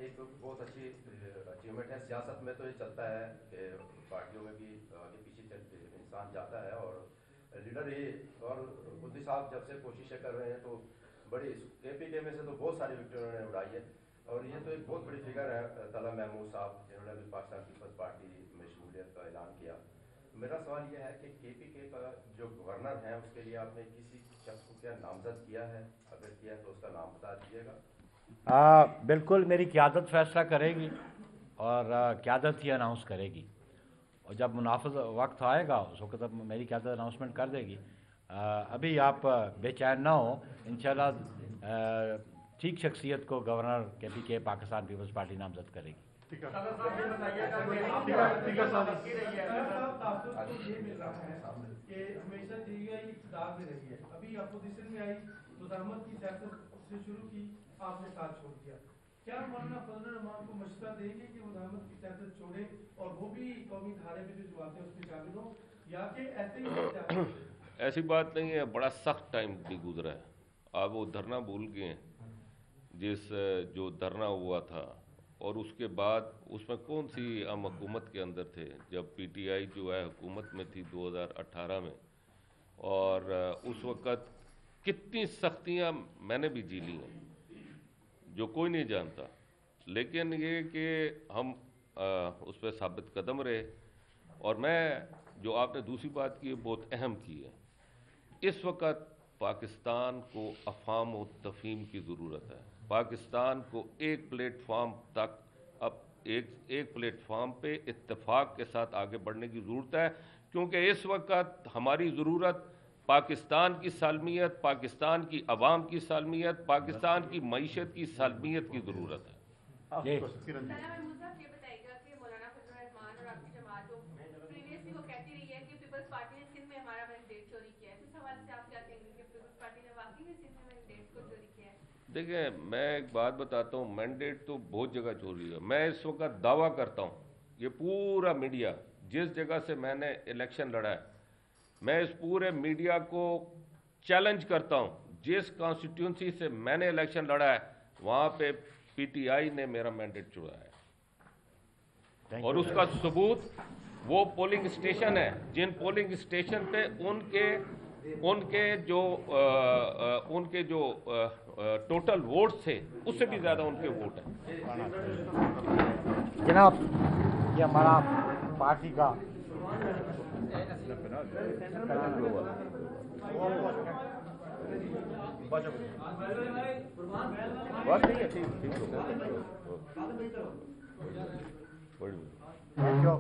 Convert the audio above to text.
एक बहुत अच्छी अचीवमेंट है। सियासत में तो ये चलता है कि पार्टियों में भी आगे पीछे इंसान जाता है और लीडर ही, और मोदी साहब जब से कोशिशें कर रहे हैं तो बड़ी KPK में से तो बहुत सारी विक्ट्री उन्होंने उड़ाई है। और ये तो एक बहुत बड़ी फिगर है तला महमूद साहब, जिन्होंने भी पाकिस्तान पीपल्स पार्टी में शमूलियत का ऐलान किया। मेरा सवाल यह है कि KPK का जो गवर्नर है उसके लिए आपने किसी शख्स को क्या नामजद किया है? अगर किया है तो उसका नाम बता दीजिएगा। बिल्कुल मेरी क़यादत फैसला करेगी और क़यादत ही अनाउंस करेगी, और जब मुनाफिज वक्त आएगा उस वक्त तब मेरी क़यादत अनाउंसमेंट कर देगी। अभी आप बेचैन ना हो, इंशाल्लाह ठीक शख्सियत को गवर्नर KPK पाकिस्तान पीपल्स पार्टी नामजद करेगी। ठीक है साहब, ये मिल रहा है कि हमेशा DI इक़्तिदार में रही है, अभी अपोजिशन में आई तो रहमत की सियासत से शुरू की, आपने साथ छोड़ दिया। क्या मौलाना फजल रहमान को मशवरा देंगे कि वो रहमत की सियासत छोड़े और वो भी कौमी धारे में जो बातें उसमें शामिल हो, या कि ऐसे ही? ऐसी बात नहीं है, बड़ा सख्त टाइम भी गुजरा है। आप वो धरना भूल गए जो धरना हुआ था, और उसके बाद उसमें कौन सी हम हुकूमत के अंदर थे जब PTI जो है हुकूमत में थी 2018 में, और उस वक़्त कितनी सख्तियां मैंने भी झेली हैं जो कोई नहीं जानता। लेकिन ये कि हम उस पर साबित कदम रहे। और मैं जो आपने दूसरी बात की बहुत अहम की है, इस वक्त पाकिस्तान को अफ़ाम व तफ़हीम की ज़रूरत है। पाकिस्तान को एक प्लेटफार्म तक, अब एक प्लेटफार्म पे इत्तेफाक के साथ आगे बढ़ने की ज़रूरत है, क्योंकि इस वक्त हमारी ज़रूरत पाकिस्तान की सालमियत, पाकिस्तान की अवाम की सालमियत, पाकिस्तान की मईशत की सालमियत की ज़रूरत है। देखिए, मैं एक बात बताता हूँ, मैंडेट तो बहुत जगह चोरी है। मैं इस वक्त दावा करता हूँ, ये पूरा मीडिया जिस जगह से मैंने इलेक्शन लड़ा है, मैं इस पूरे मीडिया को चैलेंज करता हूँ, जिस कॉन्स्टिट्यूंसी से मैंने इलेक्शन लड़ा है वहाँ पे PTI ने मेरा मैंडेट चुराया है। और उसका सबूत वो पोलिंग स्टेशन है, जिन पोलिंग स्टेशन पे उनके जो टोटल वोट्स थे उससे भी ज़्यादा उनके वोट हैं। जनाब, ये हमारा पार्टी का बात नहीं है, ठीक थैंक यू।